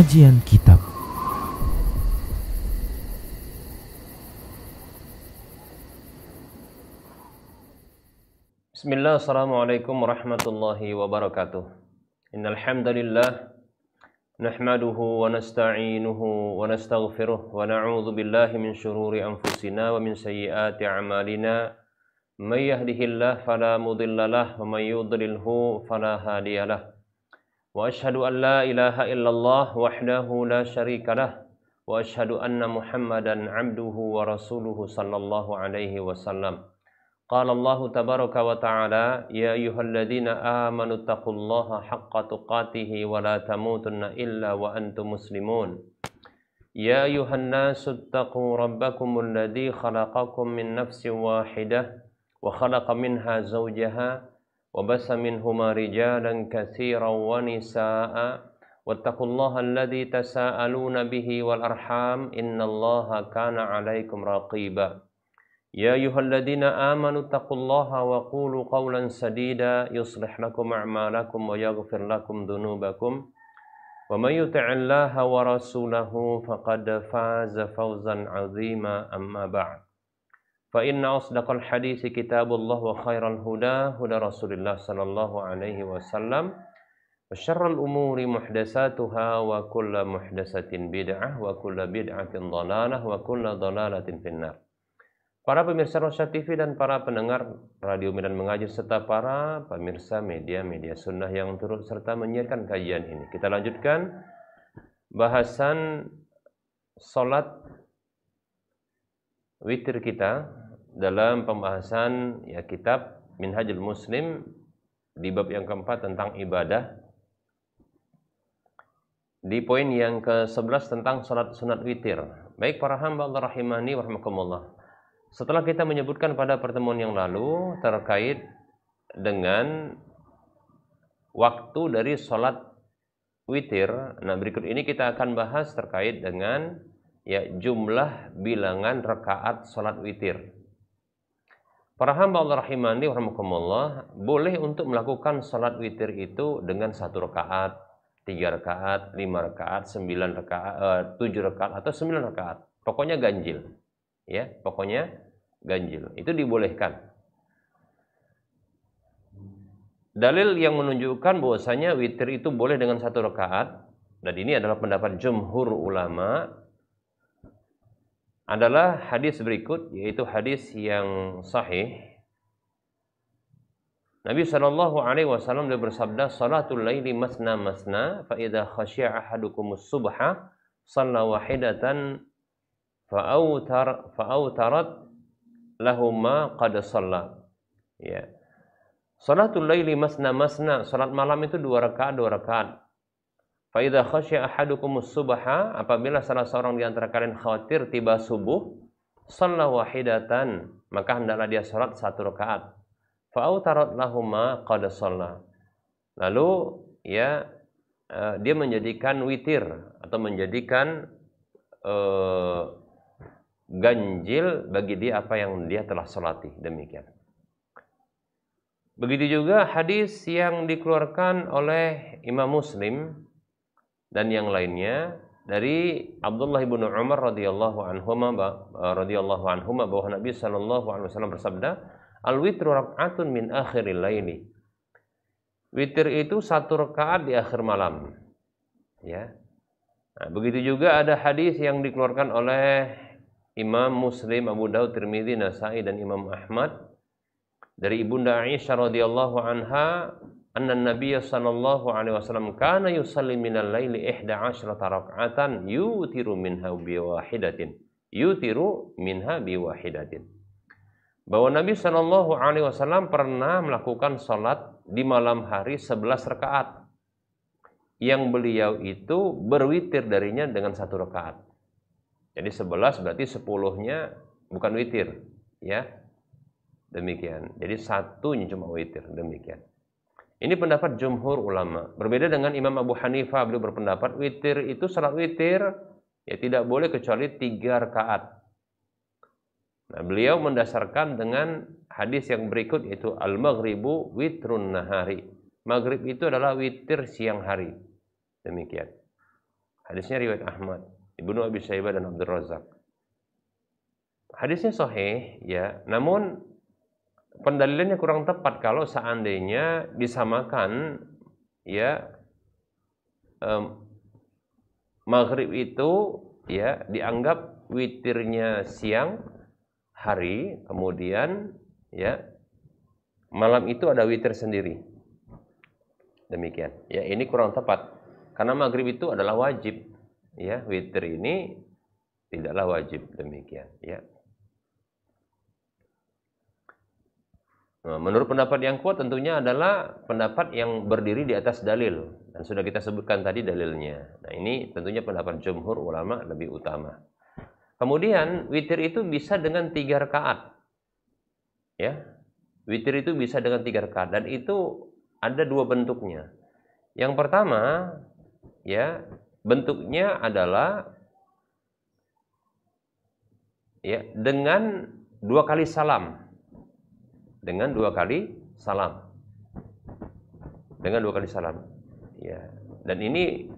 Kajian Kitab. Bismillah, assalamualaikum warahmatullahi wabarakatuh. Innal hamdalillah nahmaduhu wa nasta'inuhu wa nastaghfiruh wa na'udzu billahi min shururi anfusina wa min sayyiati a'malina. May yahdihillahu fala mudhillalah wa may yudlilhu fala hadiyalah. Wa asyhadu an la ilaha illallah wahdahu la syarikalah wa asyhadu anna Muhammadan 'abduhu wa rasuluhu sallallahu alaihi wasallam. Qala Allah tabaraka wa ta'ala ya ayyuhalladzina amanu taqullaha haqqa tuqatih wa la tamutunna illa wa antum muslimun. Ya ayyuhan nasu taqu rabbakumul ladzi khalaqakum min nafsin wahidah wa khalaqa minha zawjaha wa bassa minhuma rijalan katsiran wa nisaa'a wattaqullaha alladzi tasaaluna bihi wal arham innallaha kana 'alaikum raqiba. Ya ayyuhalladzina amanu taqullaha wa qulu qawlan sadida yuslih lakum a'malakum wa yaghfir lakum dhunubakum wa may yuti'illaha wa rasulahu faqad faza fawzan 'azima amma ba'd. Fa inna asdaqal haditsi kitabullah wa khairal huda huda Rasulillah sallallahu alaihi wasallam wa syarrul umuri muhdatsatuha wa kullu muhdatsatin bid'ah wa kullu bid'atin dhalalah wa kullu dhalalatin finnar. Para pemirsa Rosyad TV dan para pendengar Radio Medan Mengaji serta para pemirsa media-media sunnah yang turut serta menyiarkan kajian ini. Kita lanjutkan bahasan salat witir kita dalam pembahasan kitab Minhajul Muslim di bab yang keempat tentang ibadah. Di poin yang ke-11 tentang salat sunat witir. Baik para hamba Allah rahimani wa rahmakumullah. Setelah kita menyebutkan pada pertemuan yang lalu terkait dengan waktu dari sholat witir, nah berikut ini kita akan bahas terkait dengan jumlah bilangan rakaat sholat witir. Para hamba Allah rahimani wa rahmakumullah, boleh untuk melakukan sholat witir itu dengan 1 rakaat, 3 rakaat, 5 rakaat, 9 rakaat, 7 rakaat atau 9 rakaat. Pokoknya ganjil. Ya, pokoknya ganjil. Itu dibolehkan. Dalil yang menunjukkan bahwasanya witir itu boleh dengan 1 rakaat, dan ini adalah pendapat jumhur ulama, adalah hadis berikut, yaitu hadis yang sahih. Nabi sallallahu alaihi wasallam bersabda, "Salatul laili masna masna, fa idza khashi'a ahadukumus subha, shalla wahidatan fa'autarat lahuma qad shalla." Ya. Salatul laili masna masna, salat malam itu 2 rakaat 2 rakaat. Fa idza khashi'a ahadukumus subha, apabila salah seorang di antara kalian khawatir tiba subuh, shalla wahidatan, maka hendaklah dia salat 1 rakaat. Fa'autarat lahuma qad shalla. Lalu dia menjadikan witir atau menjadikan ganjil bagi dia apa yang dia telah salati, demikian. Begitu juga hadis yang dikeluarkan oleh Imam Muslim dan yang lainnya dari Abdullah bin Umar radhiyallahu anhuma bahwa Nabi sallallahu alaihi wasallam bersabda, "Al-witru rak'atun min akhiril laili." Witir itu 1 rakaat di akhir malam. Ya. Nah, begitu juga ada hadis yang dikeluarkan oleh Imam Muslim, Abu Daud, Tirmidzi, Nasa'i dan Imam Ahmad dari Ibunda Aisyah radhiyallahu anha, anna Nabiy sallallahu alaihi wasallam kana yusalli minal laili 11 rak'atan yutiru minha biwahidatin. Yutiru minha biwahidatin. Bahwa Nabi sallallahu alaihi wasallam pernah melakukan salat di malam hari 11 rakaat. Yang beliau itu berwitir darinya dengan 1 rakaat. Jadi 11 berarti 10-nya bukan witir, ya. Demikian. Jadi 1-nya cuma witir, demikian. Ini pendapat jumhur ulama. Berbeda dengan Imam Abu Hanifah, beliau berpendapat witir itu salat witir tidak boleh kecuali 3 rakaat. Nah, beliau mendasarkan dengan hadis yang berikut, yaitu al-maghribu witrun nahari. Maghrib itu adalah witir siang hari. Demikian. Hadisnya riwayat Ahmad, Ibnu Abi Syaibah dan Abdul Razak. Hadisnya sahih ya, namun pendalilannya kurang tepat kalau seandainya disamakan ya maghrib itu ya dianggap witirnya siang hari, kemudian ya malam itu ada witir sendiri. Demikian. Ya, ini kurang tepat. Karena maghrib itu adalah wajib. Ya, witir ini tidaklah wajib. Demikian, ya. Nah, menurut pendapat yang kuat tentunya adalah pendapat yang berdiri di atas dalil. Dan sudah kita sebutkan tadi dalilnya. Nah, ini tentunya pendapat jumhur ulama lebih utama. Kemudian, witir itu bisa dengan 3 rakaat. Ya. Witir itu bisa dengan 3 rakaat. Dan itu ada 2 bentuknya. Yang pertama, ya, bentuknya adalah ya dengan 2 kali salam. Dengan 2 kali salam. Dengan 2 kali salam. Ya. Dan ini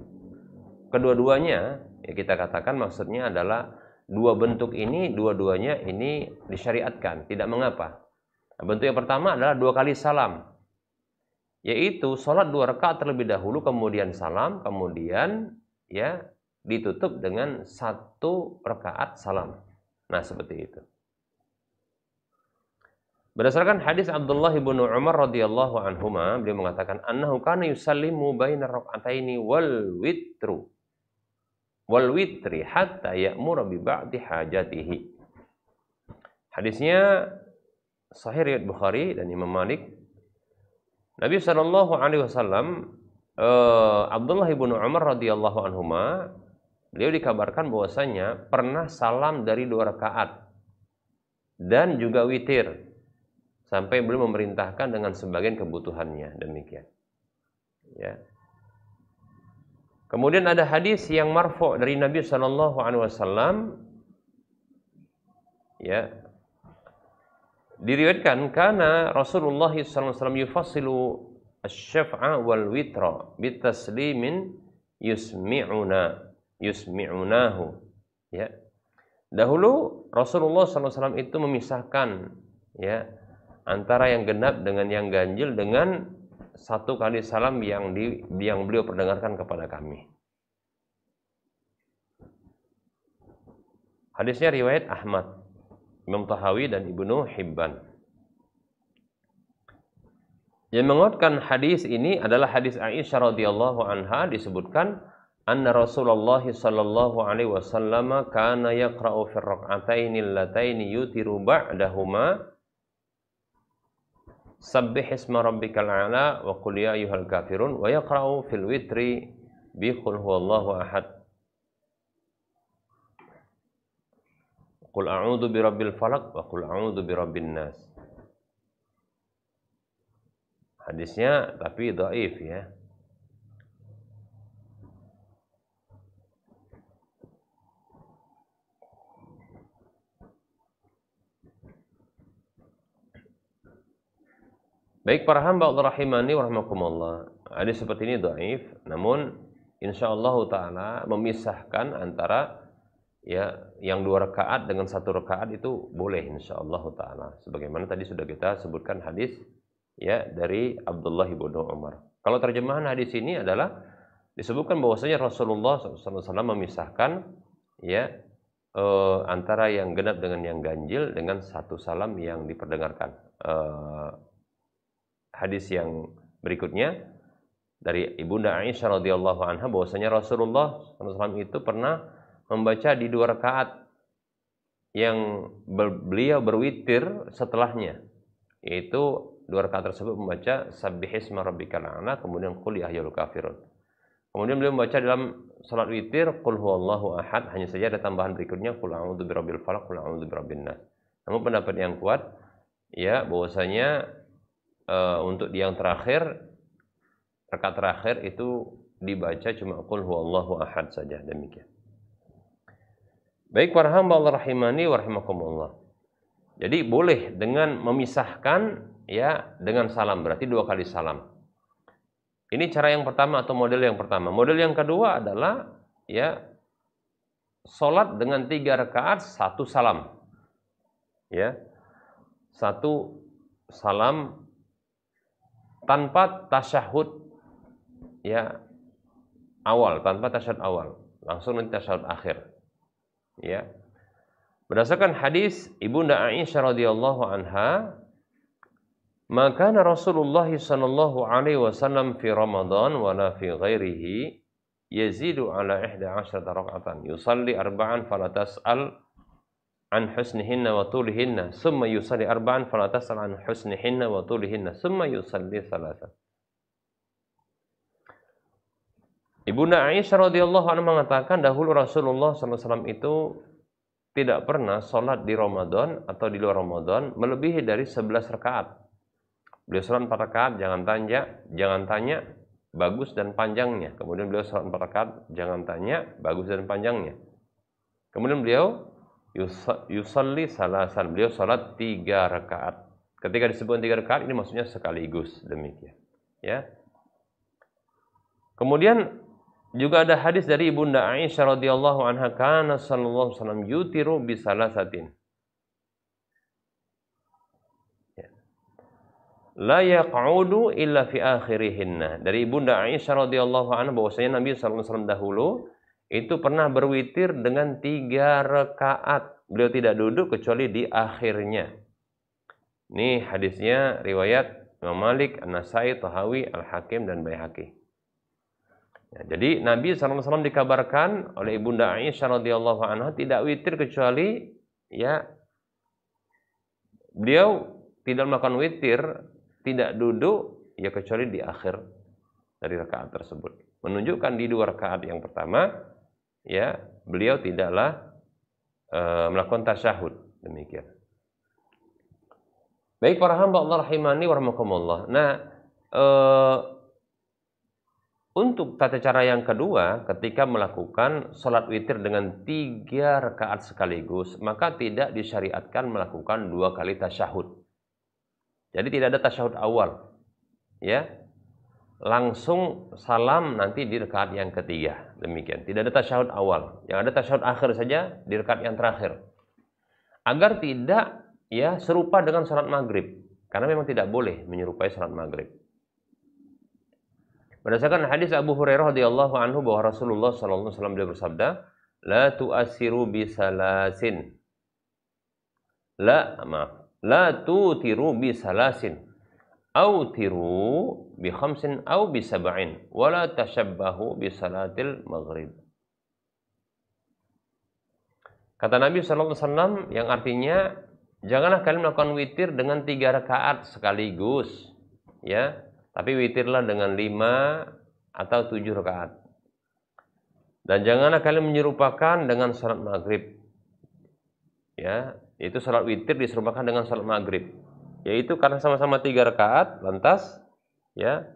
kedua-duanya ya kita katakan maksudnya adalah 2 bentuk ini, dua-duanya ini disyariatkan, tidak mengapa. Nah, bentuk yang pertama adalah 2 kali salam. Yaitu sholat 2 rakaat terlebih dahulu, kemudian salam, kemudian ya ditutup dengan 1 rakaat salam. Nah, seperti itu. Berdasarkan hadis Abdullah bin Umar radhiyallahu anhuma, beliau mengatakan annahu kana yusallimu baina rak'ataini wal witri hatta ya'mura bi ba'di hajatihi. Hadisnya sahih riwayat Bukhari dan Imam Malik. Nabi sallallahu alaihi wasallam Abdullah bin Umar radhiyallahu anhuma, beliau dikabarkan bahwasanya pernah salam dari 2 rakaat dan juga witir sampai beliau memerintahkan dengan sebagian kebutuhannya, demikian. Ya. Kemudian ada hadis yang marfu' dari Nabi sallallahu alaihi wasallam, ya. Diriwayatkan karena Rasulullah sallallahu alaihi wasallam yufassilu asy-syaf'a wal witra bitaslimin yusmi'unahu, ya. Dahulu Rasulullah sallallahu alaihi wasallam itu memisahkan ya antara yang genap dengan yang ganjil dengan 1 kali salam yang beliau perdengarkan kepada kami. Hadisnya riwayat Ahmad, Imam Tahawi dan Ibnu Hibban. Yang menguatkan hadis ini adalah hadis Aisyah radhiyallahu anha, disebutkan anna Rasulullah sallallahu alaihi wasallam kana yaqra'u fi rak'ataini allataini yutiru ba'dahuma sabbih isma rabbikal a'la wa qul ya ayyuhal kafirun wa yaqra'u fil witri bi qul huwallahu ahad. Qul a'udzu birabbil falaq wa qul a'udzu birabbin nas. Hadisnya tapi dhaif ya. Baik para hamba Allah rahimani wa rahmakumullah. Hadis seperti ini dhaif, namun insyaallah taala memisahkan antara ya yang 2 rakaat dengan 1 rakaat itu boleh insyaallah taala. Sebagaimana tadi sudah kita sebutkan hadis ya dari Abdullah bin Umar. Kalau terjemahan hadis ini adalah disebutkan bahwasanya Rasulullah SAW memisahkan ya antara yang genap dengan yang ganjil dengan 1 salam yang diperdengarkan. Hadis yang berikutnya dari Ibunda Aisyah radhiyallahu anha bahwasanya Rasulullah SAW itu pernah membaca di 2 rakaat yang beliau berwitir setelahnya, yaitu 2 rakaat tersebut membaca sabbihisma rabbikal a'la, kemudian qul ya ayyuhal kafirun. Kemudian beliau membaca dalam salat witir qul huwallahu ahad, hanya saja ada tambahan berikutnya qul a'udzu birabbil falaq, qul a'udzu birabbin nas. Namun pendapat yang kuat ya bahwasanya untuk yang terakhir, rakaat terakhir itu dibaca cuma qul huwallahu ahad saja, demikian. Baik para hamba Allah rahimani wa rahimakumullah. Jadi boleh dengan memisahkan ya dengan salam, berarti 2 kali salam. Ini cara yang pertama atau model yang pertama. Model yang kedua adalah ya salat dengan 3 rakaat 1 salam. Ya. 1 salam tanpa tasyahud ya awal, tanpa tasyahud awal, langsung nanti tasyahud akhir. Ya. Berdasarkan hadis Ibunda Aisyah radhiyallahu anha, maka Rasulullah sallallahu alaihi wasallam fi Ramadan wa la fi ghairihi yazidu ala 11 rak'atan yusalli arba'an fala tas'al an husnihinna wa tulihinna summa yusalli arba'an fala tas'al an husnihinna wa tulihinna summa yusalli thalathan. Ibunda Aisyah radhiyallahu anha mengatakan dahulu Rasulullah sallallahu alaihi wasallam itu tidak pernah sholat di Ramadan atau di luar Ramadan melebihi dari 11 rakaat. Beliau sholat 4 rakaat, jangan tanya bagus dan panjangnya. Kemudian beliau sholat 4 rakaat, jangan tanya bagus dan panjangnya. Kemudian beliau yusalli salasan, beliau sholat 3 rakaat. Ketika disebut 3 rakaat ini maksudnya sekaligus, demikian. Ya. Kemudian juga ada hadis dari Ibunda Aisyah radhiyallahu anha, kana sallallahu alaihi wasallam yutiru bi salasatin. La yaq'udu illa fi akhirihinna. Dari Ibunda Aisyah radhiyallahu anha bahwasanya Nabi sallallahu alaihi wasallam dahulu itu pernah berwitir dengan 3 rakaat. Beliau tidak duduk kecuali di akhirnya. Ini hadisnya riwayat Imam Malik, An-Nasai, Tahawi, Al-Hakim dan Baihaqi. Ya, jadi Nabi SAW dikabarkan oleh Ibunda Aisyah radhiyallahu anha tidak witir kecuali ya beliau tidak melakukan witir, tidak duduk ya kecuali di akhir dari rakaat tersebut. Menunjukkan di 2 rakaat yang pertama ya beliau tidaklah melakukan tasyahud, demikian. Baik para hamba Allah rahimani wa rahmakumullah. Nah, untuk tata cara yang kedua, ketika melakukan sholat witir dengan 3 rakaat sekaligus, maka tidak disyariatkan melakukan 2 kali tasyahud. Jadi tidak ada tasyahud awal, ya, langsung salam nanti di rakaat yang ketiga, demikian. Tidak ada tasyahud awal, yang ada tasyahud akhir saja di rakaat yang terakhir. Agar tidak ya serupa dengan sholat maghrib, karena memang tidak boleh menyerupai sholat maghrib. Berdasarkan hadis Abu Hurairah radhiyallahu anhu bahwa Rasulullah sallallahu alaihi wasallam beliau bersabda, "La tu'assiru bisalasin." La tutiru bisalasin. Au tiru bi khamsin au bi sab'in wa la tashabbahu bi salatil maghrib. Kata Nabi sallallahu alaihi wasallam yang artinya janganlah kalian melakukan witir dengan 3 rakaat sekaligus, ya. Tapi witirlah dengan 5 atau 7 rakaat. Dan janganlah kalian menyerupakan dengan salat maghrib. Ya, itu salat witir diserupakan dengan salat maghrib. Yaitu karena sama-sama 3 rakaat, lantas ya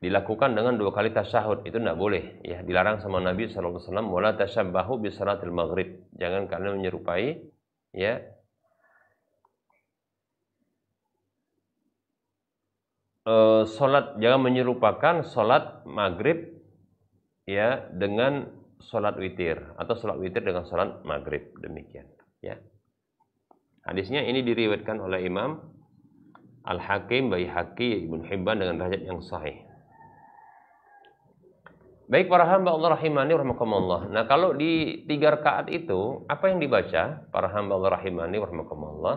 dilakukan dengan 2 kali tasyahud. Itu tidak boleh. Ya, dilarang sama Nabi sallallahu alaihi wasallam, wala tashabbahu bi salatil maghrib. Jangan kalian menyerupai ya jangan menyerupakan sholat maghrib ya dengan sholat witir atau sholat witir dengan sholat maghrib, demikian ya. Hadisnya ini diriwayatkan oleh Imam Al-Hakim, Baihaqi, Ibnu Hibban dengan derajat yang sahih. Baik para hamba Allah rahimani rahimakumullah. Nah, kalau di 3 rakaat itu apa yang dibaca para hamba Allah rahimani rahimakumullah?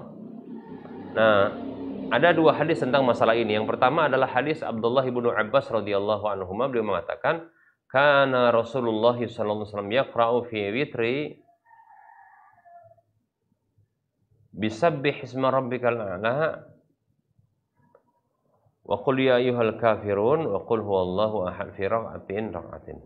Nah, ada 2 hadis tentang masalah ini. Yang pertama adalah hadis Abdullah bin Abbas radhiyallahu anhuma, beliau mengatakan, "Kana Rasulullah sallallahu alaihi wasallam yaqra'u fi witri bisabbih isma rabbikal a'la wa qul ya ayyuhal kafirun wa qul huwallahu ahad fi rak'atin."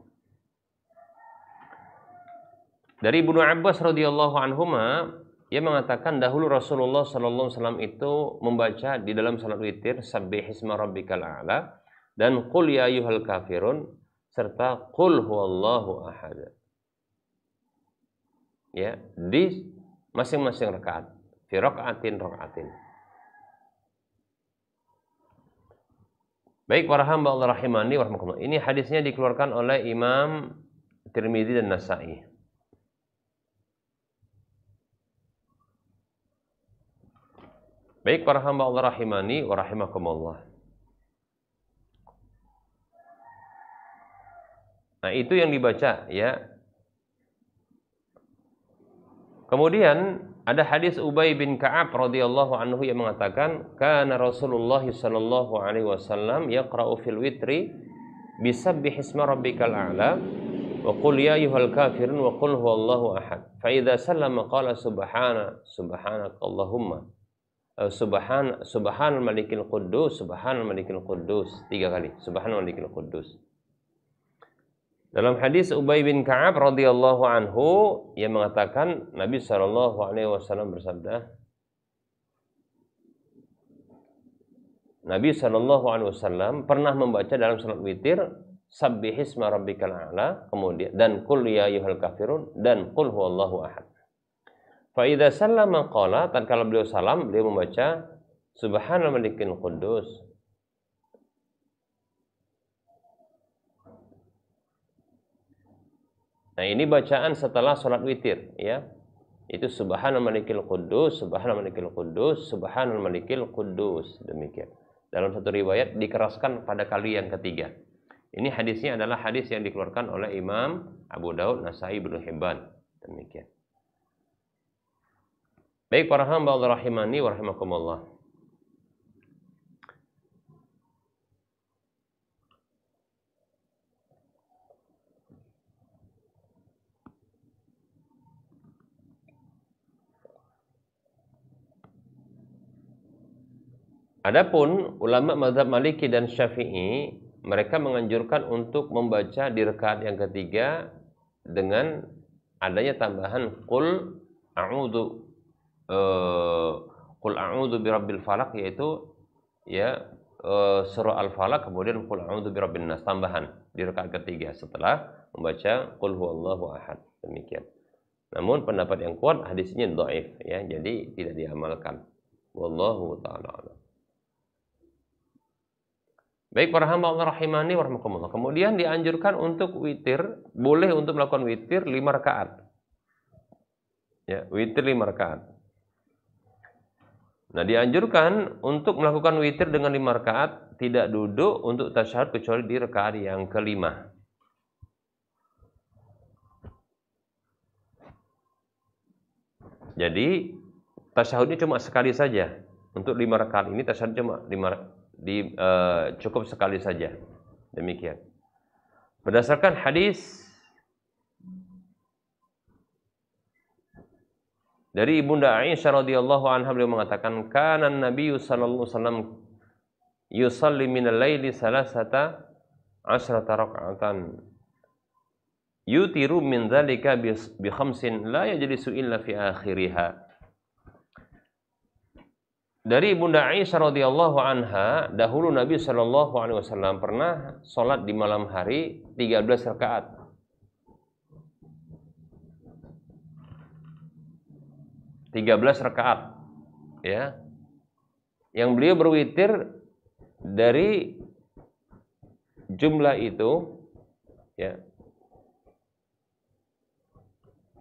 Dari Ibnu Abbas radhiyallahu anhuma, ia mengatakan dahulu Rasulullah sallallahu alaihi wasallam itu membaca di dalam salat witir sabbih isma rabbikal a'la dan qul ya ayyuhal kafirun serta qul huwallahu ahad. Ya, di masing-masing rakaat, fi rak'atin. Baik para hamba Allah rahimani wa rahmatullah. Ini hadisnya dikeluarkan oleh Imam Tirmidzi dan Nasa'i. Baik para hamba Allah rahimani wa rahimakumullah. Nah, itu yang dibaca ya. Kemudian ada hadis Ubay bin Ka'ab radhiyallahu anhu yang mengatakan, kana Rasulullah sallallahu alaihi wasallam yaqra'u fil witri bisabbih isma rabbikal a'la wa qul ya ayyuhal kafirun wa qul huwallahu ahad. Fa idza sallama qala subhanakallahumma subhanal malikil quddus, subhanal malikil quddus, 3 kali, subhanal malikil quddus. Dalam hadis Ubay bin Ka'ab radhiyallahu anhu yang mengatakan Nabi sallallahu alaihi wasallam bersabda, Nabi sallallahu alaihi wasallam pernah membaca dalam salat witir sabbihisma rabbikal a'la, kemudian dan qul ya ayyuhal kafirun dan qul huwallahu ahad. Fa idza sallama qala, tatkala beliau salam, beliau membaca subhanal malikil quddus. Nah, ini bacaan setelah salat witir ya. Itu subhanal malikil quddus, subhanal malikil quddus, subhanal malikil quddus, demikian. Dalam satu riwayat dikeraskan pada kali yang ketiga. Ini hadisnya adalah hadis yang dikeluarkan oleh Imam Abu Daud, Nasa'i, Ibnu Hibban, demikian. Baik para hamba Allah rahimani wa rahimakumullah. Adapun ulama mazhab Maliki dan Syafi'i, mereka menganjurkan untuk membaca di rakaat yang ketiga dengan adanya tambahan qul a'udzu birabbil falaq, yaitu ya surah Al-Falaq, kemudian qul a'udzu birabbin nas, tambahan di rakaat ketiga setelah membaca qul huwallahu ahad, demikian. Namun pendapat yang kuat hadisnya dhaif ya, jadi tidak diamalkan. Wallahu ta'ala a'lam. Baik para hamba Allah rahimani wa rahimakumullah. Kemudian dianjurkan untuk witir, boleh untuk melakukan witir 5 rakaat. Ya, witir 5 rakaat. Nah, dianjurkan untuk melakukan witir dengan 5 rakaat, tidak duduk untuk tasyahud kecuali di rakaat yang kelima. Jadi tasyahudnya cuma sekali saja. Untuk 5 rakaat ini tasyahud cuma cukup sekali saja. Demikian. Berdasarkan hadis dari Ibunda Aisyah radhiyallahu anha, beliau mengatakan, kana Nabi sallallahu alaihi wasallam yusalli minal laili salasata asrata raka'atan yutiru min dzalika bi khamsin la yajlisu illa fi akhiriha. Dari Bunda Aisyah radhiyallahu anha, dahulu Nabi sallallahu alaihi wasallam pernah salat di malam hari 13 rakaat. Ya. Yang beliau berwitir dari jumlah itu ya.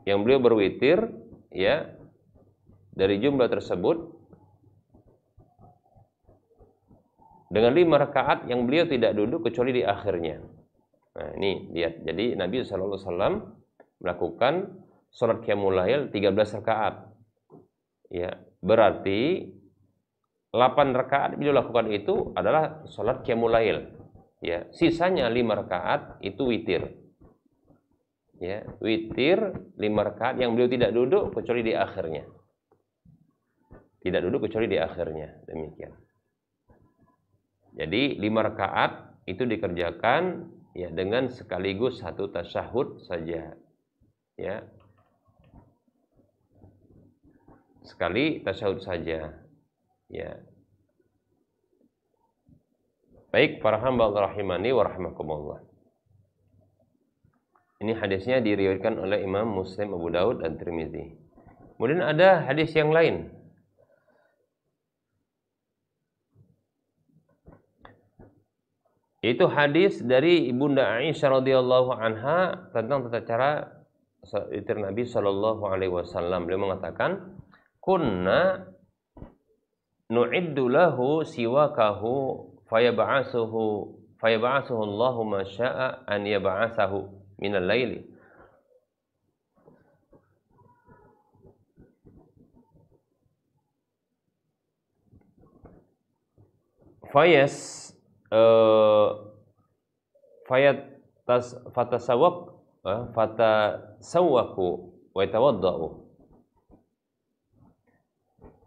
Yang beliau berwitir ya dari jumlah tersebut dengan 5 rakaat yang beliau tidak duduk kecuali di akhirnya. Nah, ini lihat. Jadi Nabi sallallahu alaihi wasallam melakukan salat qiyamul lail 13 rakaat. Ya, berarti 8 rakaat beliau lakukan itu adalah salat qiyamul lail. Ya, sisanya 5 rakaat itu witir. Ya, witir 5 rakaat yang beliau tidak duduk kecuali di akhirnya. Tidak duduk kecuali di akhirnya. Demikian. Jadi 5 rakaat itu dikerjakan ya dengan sekaligus 1 tasyahud saja. Ya. Sekali tasyahud saja. Ya. Baik para hamba Allah rahimani wa rahimakumullah. Ini hadisnya diriwayatkan oleh Imam Muslim, Abu Daud dan Tirmidzi. Kemudian ada hadis yang lain. Itu hadis dari Ibunda Aisyah radhiyallahu anha tentang tata cara witir Nabi sallallahu alaihi wasallam. Beliau mengatakan, "Kunna nu'iddu lahu siwakahu fayab'asuhu Allahu ma syaa an yab'asahu minal laili." Fatasawwaku wa yatawaddau.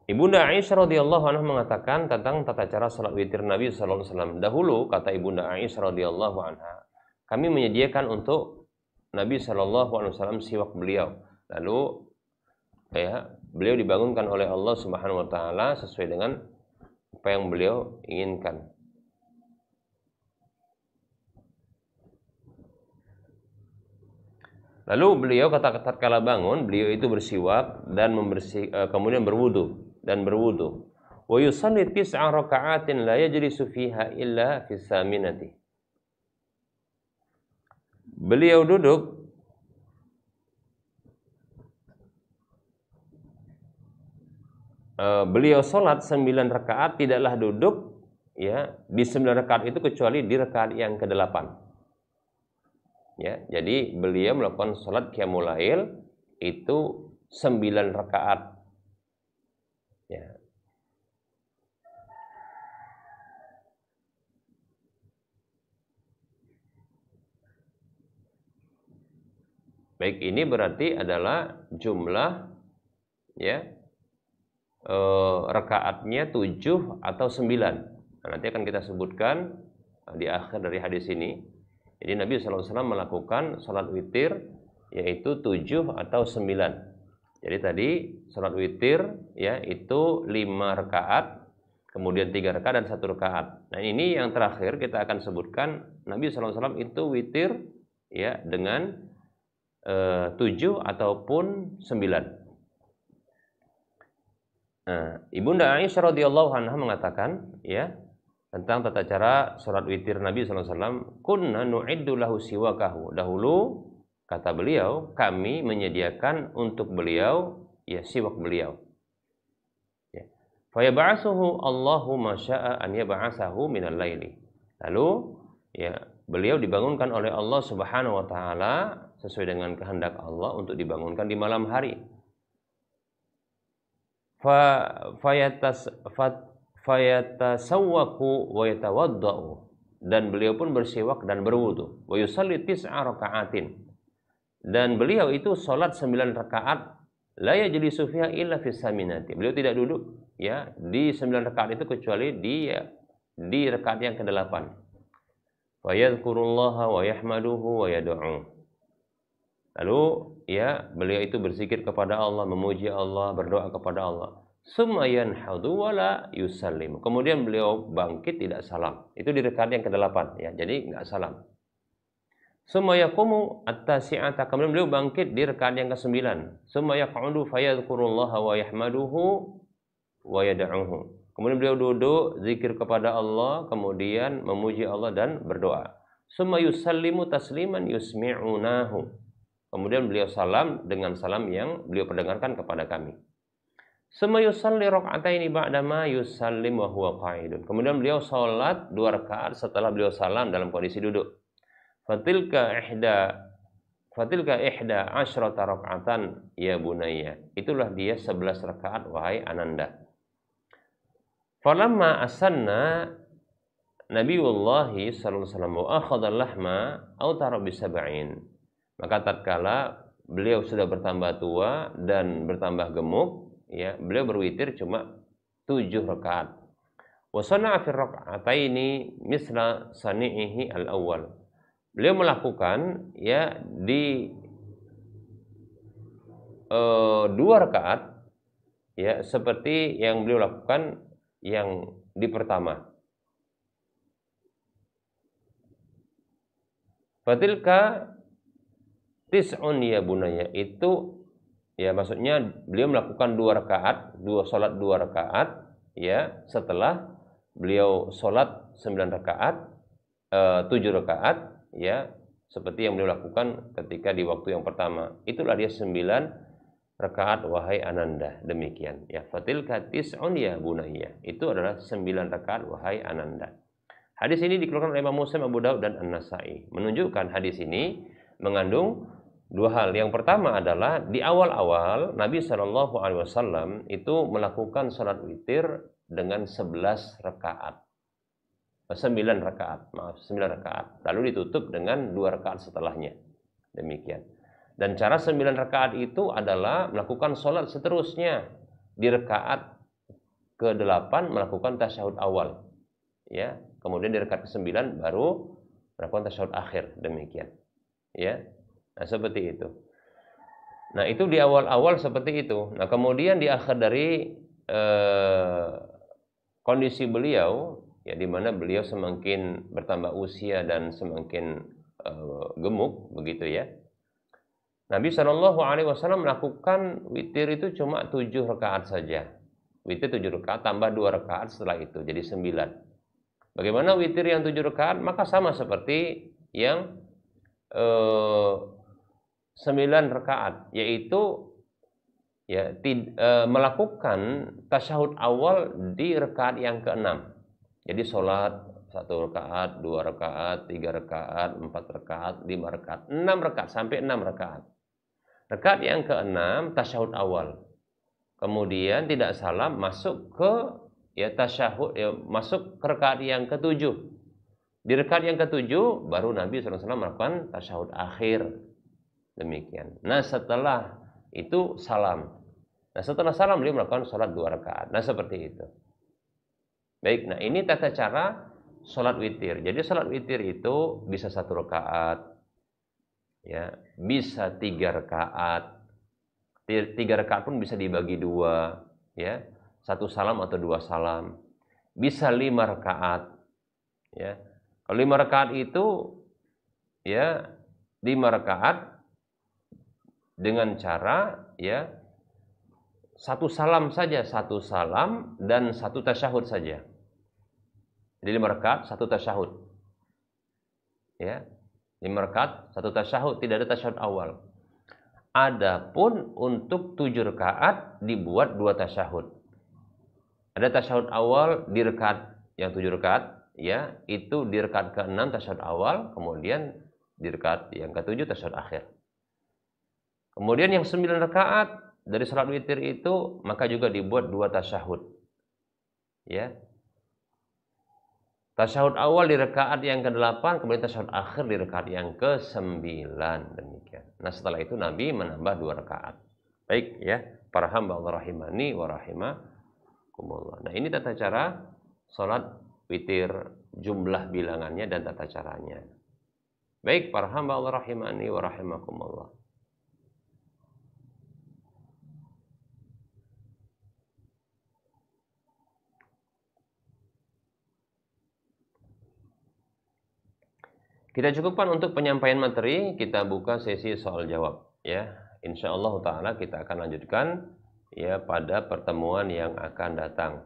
Ibunda Aisyah radhiyallahu anha mengatakan tentang tata cara salat witir Nabi sallallahu alaihi wasallam. Dahulu, kata Ibunda Aisyah radhiyallahu anha, kami menyediakan untuk Nabi sallallahu alaihi wasallam siwak beliau. Lalu beliau dibangunkan oleh Allah Subhanahu wa taala sesuai dengan apa yang beliau inginkan. Lalu beliau tatkala bangun, beliau itu bersiwak dan kemudian berwudu. Wa yusalli 9 raka'atin la yajlisu fiha illa fi saminati. Beliau duduk beliau sholat 9 rakaat, tidaklah duduk di 9 rakaat itu kecuali di rakaat yang ke-8. Jadi beliau melakukan sholat qiyamul lail itu 9 rakaat. Baik, ini berarti adalah jumlah rakaatnya 7 atau 9. Nah, nanti akan kita sebutkan di akhir dari hadis ini. Jadi Nabi SAW melakukan salat witir yaitu 7 atau 9. Jadi tadi salat witir itu 5 rakaat, kemudian 3 rakaat dan 1 rakaat. Nah, ini yang terakhir kita akan sebutkan Nabi SAW itu witir dengan 7 ataupun 9. Nah, Ibunda Aisyah radhiyallahu anha mengatakan tentang tata cara salat witir Nabi SAW, kunna nu'iddu lahu siwakahu. Dahulu, kata beliau, kami menyediakan untuk beliau siwak beliau. Fayab'asuhu Allahu ma syaa an yab'asahu minal laili. Lalu beliau dibangunkan oleh Allah Subhanahu wa taala sesuai dengan kehendak Allah untuk dibangunkan di malam hari. Fayatasawwaku wa yatawaddau, dan beliau pun bersiwak dan berwudu. Wa yusalli 9 raka'atin, dan beliau itu salat 9 rakaat, la yajlisu fiha illa fis saminati. Beliau tidak duduk di 9 rakaat itu kecuali di rakaat yang ke-8. Wa yadhkurullaha wa yahmaduhu wa yad'u. Lalu beliau itu berzikir kepada Allah, memuji Allah, berdoa kepada Allah. Summa yanhadu wa la yusallim. Kemudian beliau bangkit tidak salam. Itu di rakaat yang ke-8 jadi enggak salam. Summa yaqumu at-tasi'ata. Kemudian beliau bangkit di rakaat yang ke-9. Summa yaq'udu fayadhkurullaha wa yahmaduhu wa yad'uhu. Kemudian beliau duduk zikir kepada Allah, kemudian memuji Allah dan berdoa. Summa yusallimu tasliman yusmi'unahu. Kemudian beliau salam dengan salam yang beliau perdengarkan kepada kami. Summa yusalli rak'ataini ba'dama yusallim wa huwa qa'idun. Kemudian beliau salat 2 rakaat setelah beliau salam dalam kondisi duduk. Fatilka ihda asyrata rak'atan ya bunayya. Itulah dia 11 rakaat wahai ananda. Falamma asanna Nabiullah sallallahu alaihi wasallam wa akhadha al-lahma aw tara bi 70. Maka tatkala beliau sudah bertambah tua dan bertambah gemuk, beliau berwitir cuma 7 rakaat. Wa sana'a fi rak'ataini misla sani'ihi al-awwal. Beliau melakukan di 2 rakaat seperti yang beliau lakukan yang di pertama. Fatilka tis'un ya bunaya, itu maksudnya beliau melakukan 2 rakaat, salat 2 rakaat setelah beliau salat 9 rakaat 7 rakaat, ya, seperti yang beliau lakukan ketika di waktu yang pertama. Itulah dia 9 rakaat wahai Ananda. Demikian. Ya, fatilka tis'un ya bunayya. Itu adalah 9 rakaat wahai Ananda. Hadis ini dikeluarkan oleh Imam Muslim, Abu Daud dan An-Nasa'i. Menunjukkan hadis ini mengandung dua hal. Yang pertama adalah di awal-awal Nabi Shallallahu Alaihi Wasallam itu melakukan sholat witir dengan 11 rakaat. 9 rakaat, maaf, 9 rakaat. Lalu ditutup dengan 2 rakaat setelahnya. Demikian. Dan cara 9 rakaat itu adalah melakukan sholat seterusnya. Di rakaat ke-8 melakukan tasyahud awal. Ya, kemudian di rakaat ke-9 baru melakukan tasyahud akhir. Demikian. Ya. Nah, seperti itu. Nah, itu di awal-awal seperti itu. Nah, kemudian di akhir dari kondisi beliau, ya, di mana beliau semakin bertambah usia dan semakin gemuk, begitu ya. Nabi Shallallahu Alaihi Wasallam melakukan witir itu cuma 7 rakaat saja. Witir 7 rakaat tambah 2 rakaat setelah itu, jadi 9. Bagaimana witir yang 7 rakaat? Maka sama seperti yang 9 rakaat, yaitu ya melakukan tasyahud awal di rakaat yang ke-6. Jadi sholat 1 rakaat, 2 rakaat, 3 rakaat, 4 rakaat, 5 rakaat, 6 rakaat sampai 6 rakaat. Rakaat yang ke-6 tasyahud awal. Kemudian tidak salam masuk ke ya tasyahud, ya, masuk ke rakaat yang ke-7. Di rakaat yang ke-7 baru Nabi SAW melakukan tasyahud akhir. Demikian. Nah, setelah itu salam. Nah, setelah salam beliau melakukan sholat 2 rakaat. Nah, seperti itu. Baik, nah ini tata cara sholat witir. Jadi sholat witir itu bisa 1 rakaat, ya, bisa 3 rakaat. 3 rakaat pun bisa dibagi 2, ya, 1 salam atau 2 salam. Bisa 5 rakaat, ya. Kalau 5 rakaat itu, ya, 5 rakaat dengan cara, ya, 1 salam saja, 1 salam dan 1 tasyahud saja. Jadi 5 rakaat, 1 tasyahud. Ya. 5 rakaat, 1 tasyahud, tidak ada tasyahud awal. Adapun untuk 7 rakaat dibuat 2 tasyahud. Ada tasyahud awal di rakaat yang 7 rakaat, ya, itu di rakaat ke-6 tasyahud awal, kemudian di rakaat yang ke-7 tasyahud akhir. Kemudian yang 9 rakaat dari salat witir itu maka juga dibuat 2 tasyahud. Ya. Tasyahud awal di rakaat yang ke-8, kemudian tasyahud akhir di rakaat yang ke-9. Demikian. Nah, setelah itu Nabi menambah 2 rakaat. Baik, ya, para hamba Allah rahimani wa rahimakumullah. Nah, ini tata cara salat witir, jumlah bilangannya dan tata caranya. Baik, para hamba Allah rahimani wa rahimakumullah. Kita cukupkan untuk penyampaian materi, kita buka sesi soal jawab, ya. Insyaallah taala kita akan lanjutkan, ya, pada pertemuan yang akan datang.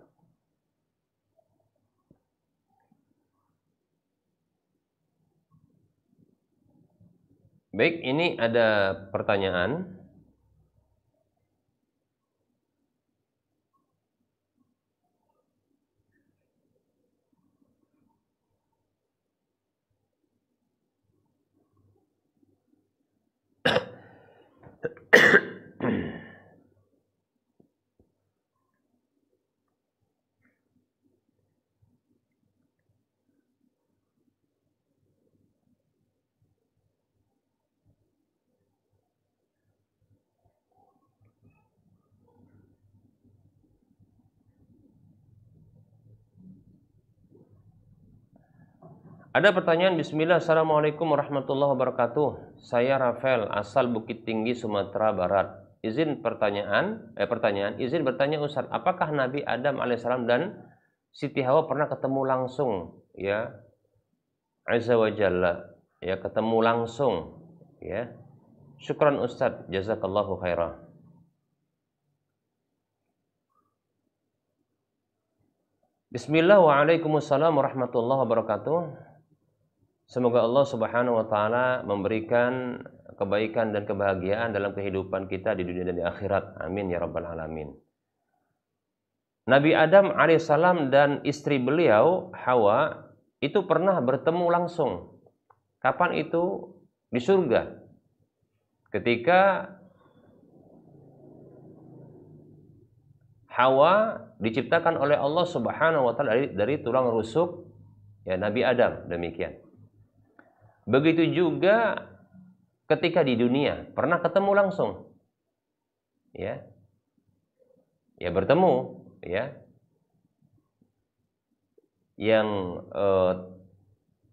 Baik, ini ada pertanyaan. Ada pertanyaan. Bismillah. Assalamualaikum warahmatullahi wabarakatuh. Saya Rafael, asal Bukit Tinggi, Sumatera Barat. Pertanyaan, izin bertanya Ustaz, apakah Nabi Adam alaihissalam dan Siti Hawa pernah ketemu langsung, ya, azza wa jalla, ya, ketemu langsung, ya? Syukran Ustaz, jazakallahu khairah. Bismillah, waalaikumsalam warahmatullahi wabarakatuh. Semoga Allah Subhanahu wa taala memberikan kebaikan dan kebahagiaan dalam kehidupan kita di dunia dan di akhirat. Amin ya rabbal alamin. Nabi Adam alaihissalam dan istri beliau Hawa itu pernah bertemu langsung. Kapan itu? Di surga. Ketika Hawa diciptakan oleh Allah Subhanahu wa taala dari tulang rusuk ya Nabi Adam, demikian. Begitu juga ketika di dunia pernah ketemu langsung. Ya. Ya bertemu ya. Yang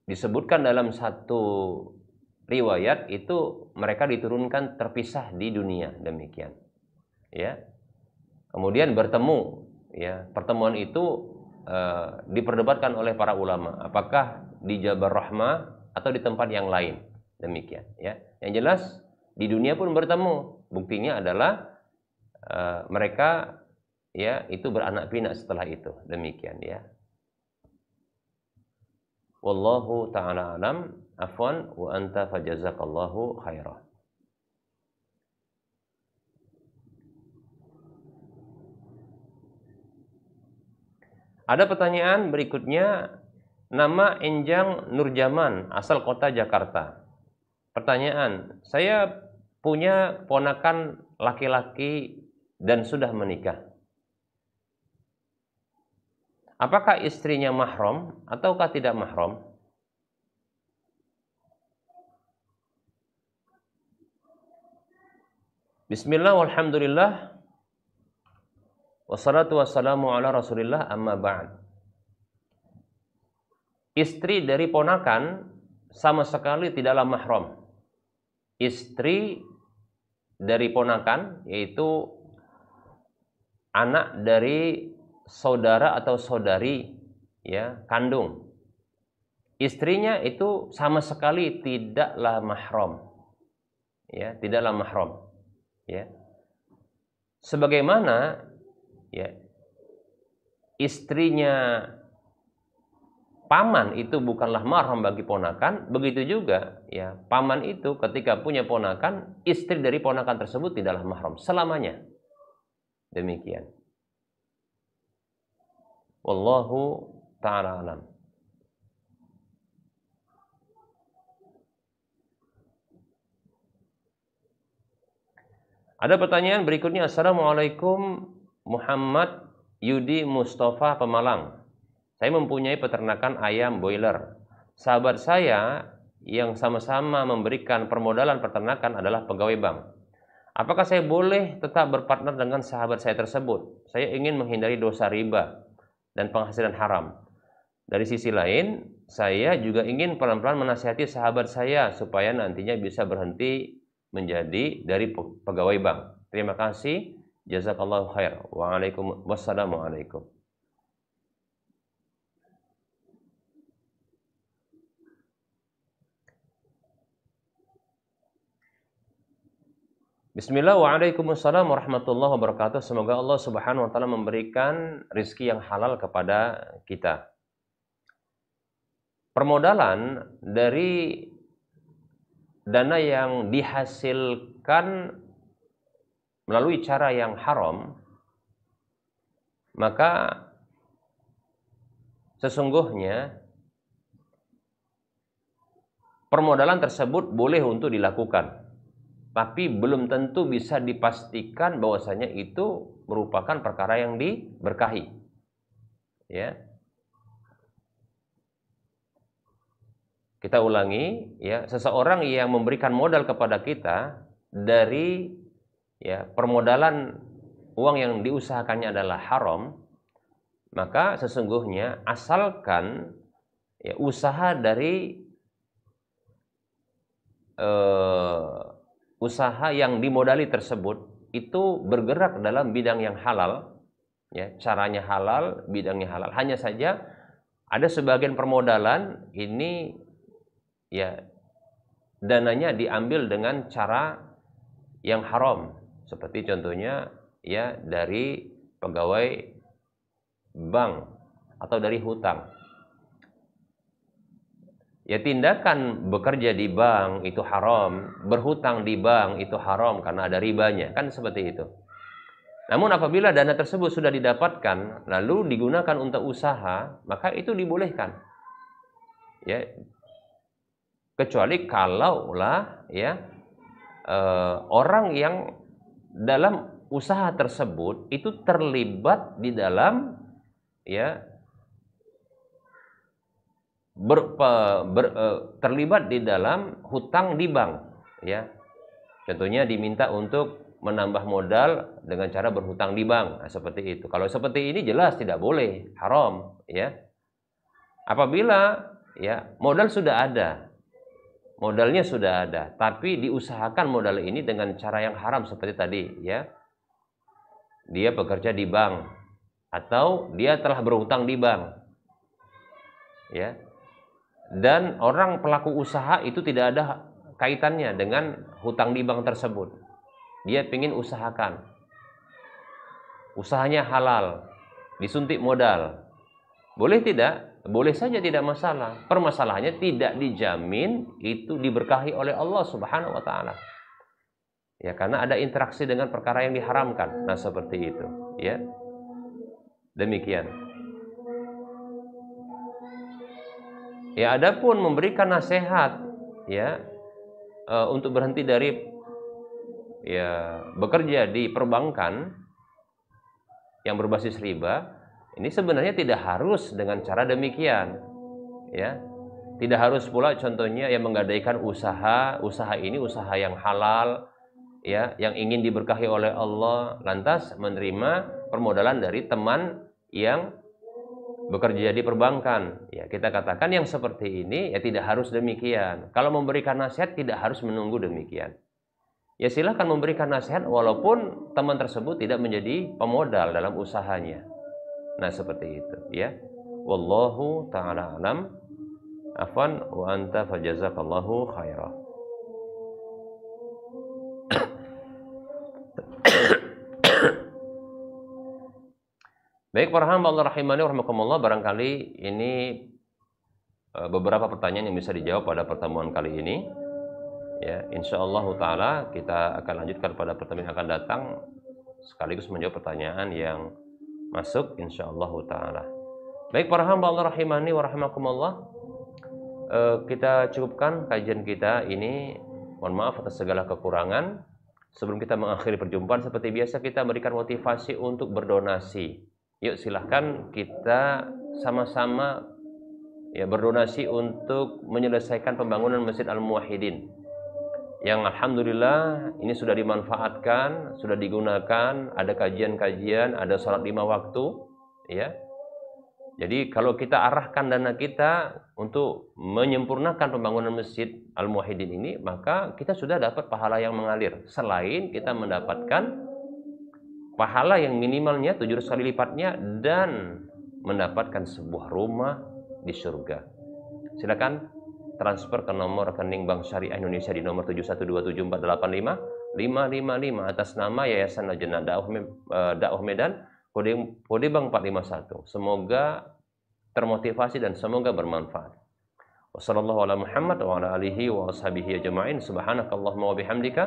disebutkan dalam satu riwayat itu mereka diturunkan terpisah di dunia, demikian. Ya. Kemudian bertemu, ya. Pertemuan itu diperdebatkan oleh para ulama, apakah di Jabal Rahmah atau di tempat yang lain, demikian. Ya. Yang jelas di dunia pun bertemu. Buktinya adalah mereka ya itu beranak pinak setelah itu, demikian ya. Wallahu ta'ala alam. Afwan wa anta fajazakallahu khairah. Ada pertanyaan berikutnya, nama Enjang Nurjaman, asal kota Jakarta. Pertanyaan, saya punya ponakan laki-laki dan sudah menikah. Apakah istrinya mahram ataukah tidak mahram? Bismillah walhamdulillah wassalatu wassalamu ala rasulillah amma ba'd. Istri dari ponakan sama sekali tidaklah mahram. Istri dari ponakan yaitu anak dari saudara atau saudari ya kandung. Istrinya itu sama sekali tidaklah mahram. Ya, tidaklah mahram. Ya. Sebagaimana ya istrinya paman itu bukanlah mahram bagi ponakan, begitu juga ya paman itu ketika punya ponakan, istri dari ponakan tersebut tidaklah mahram selamanya. Demikian. Wallahu ta'ala alam. Ada pertanyaan berikutnya. Assalamualaikum, Muhammad Yudi Mustafa Pemalang. Saya mempunyai peternakan ayam boiler. Sahabat saya yang sama-sama memberikan permodalan peternakan adalah pegawai bank. Apakah saya boleh tetap berpartner dengan sahabat saya tersebut? Saya ingin menghindari dosa riba dan penghasilan haram. Dari sisi lain, saya juga ingin pelan-pelan menasihati sahabat saya supaya nantinya bisa berhenti menjadi dari pegawai bank. Terima kasih. Jazakallahu khair. Wassalamualaikum. Bismillah, waalaikumsalam warahmatullahi wabarakatuh. Semoga Allah Subhanahu wa taala memberikan rizki yang halal kepada kita. Permodalan dari dana yang dihasilkan melalui cara yang haram, maka sesungguhnya permodalan tersebut boleh untuk dilakukan. Tapi belum tentu bisa dipastikan bahwasanya itu merupakan perkara yang diberkahi. Ya. Kita ulangi, ya, seseorang yang memberikan modal kepada kita dari ya permodalan uang yang diusahakannya adalah haram, maka sesungguhnya asalkan ya usaha dari usaha yang dimodali tersebut itu bergerak dalam bidang yang halal, ya, caranya halal, bidangnya halal. Hanya saja ada sebagian permodalan ini ya dananya diambil dengan cara yang haram, seperti contohnya ya dari pegawai bank atau dari hutang. Ya tindakan bekerja di bank itu haram, berhutang di bank itu haram karena ada ribanya, kan seperti itu. Namun apabila dana tersebut sudah didapatkan lalu digunakan untuk usaha, maka itu dibolehkan. Ya, kecuali kalaulah ya orang yang dalam usaha tersebut itu terlibat di dalam ya terlibat di dalam hutang di bank, ya. Tentunya diminta untuk menambah modal dengan cara berhutang di bank. Nah, seperti itu. Kalau seperti ini jelas tidak boleh, haram, ya. Apabila ya modal sudah ada, modalnya sudah ada, tapi diusahakan modal ini dengan cara yang haram seperti tadi, ya. Dia bekerja di bank atau dia telah berhutang di bank, ya. Dan orang pelaku usaha itu tidak ada kaitannya dengan hutang di bank tersebut. Dia ingin usahakan, usahanya halal, disuntik modal. Boleh tidak? Boleh saja, tidak masalah. Permasalahannya tidak dijamin itu diberkahi oleh Allah Subhanahu wa taala. Ya, karena ada interaksi dengan perkara yang diharamkan. Nah, seperti itu, ya. Demikian. Ya, adapun memberikan nasihat ya untuk berhenti dari ya bekerja di perbankan yang berbasis riba, ini sebenarnya tidak harus dengan cara demikian, ya. Tidak harus pula contohnya yang menggadaikan usaha ini usaha yang halal, ya, yang ingin diberkahi oleh Allah, lantas menerima permodalan dari teman yang bekerja di perbankan. Ya, kita katakan yang seperti ini ya tidak harus demikian. Kalau memberikan nasihat tidak harus menunggu demikian. Ya silahkan memberikan nasihat walaupun teman tersebut tidak menjadi pemodal dalam usahanya. Nah, seperti itu, ya. Wallahu ta'ala alam. Afwan wa anta fajazakallahu khairah. Baik para hamba Allah rahimani wa rahimakumullah, barangkali ini beberapa pertanyaan yang bisa dijawab pada pertemuan kali ini. Ya, insyaallah taala kita akan lanjutkan pada pertemuan yang akan datang sekaligus menjawab pertanyaan yang masuk insyaallah taala. Baik para hamba Allah rahimani wa rahimakumullah, kita cukupkan kajian kita ini. Mohon maaf atas segala kekurangan. Sebelum kita mengakhiri perjumpaan, seperti biasa kita berikan motivasi untuk berdonasi. Yuk silahkan kita sama-sama ya berdonasi untuk menyelesaikan pembangunan Masjid Al-Muwahhidin yang alhamdulillah ini sudah dimanfaatkan, sudah digunakan, ada kajian-kajian, ada sholat 5 waktu, ya. Jadi kalau kita arahkan dana kita untuk menyempurnakan pembangunan Masjid Al-Muwahhidin ini, maka kita sudah dapat pahala yang mengalir. Selain kita mendapatkan pahala yang minimalnya 700 kali lipatnya dan mendapatkan sebuah rumah di surga. Silakan transfer ke nomor rekening Bank Syariah Indonesia di nomor 7127485555 atas nama Yayasan Lajnah Dakwah Medan, kode bank 451. Semoga termotivasi dan semoga bermanfaat. Wassallallahu ala Muhammad wa ala alihi wa ashabihi ajma'in. Subhanakallahumma wa bihamdika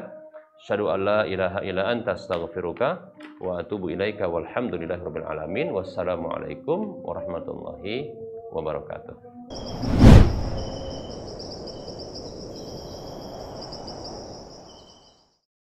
asyhadu an la ilaha illa anta astaghfiruka wa atubu ilaika walhamdulillahirabbil alamin. Wassalamualaikum warahmatullahi wabarakatuh.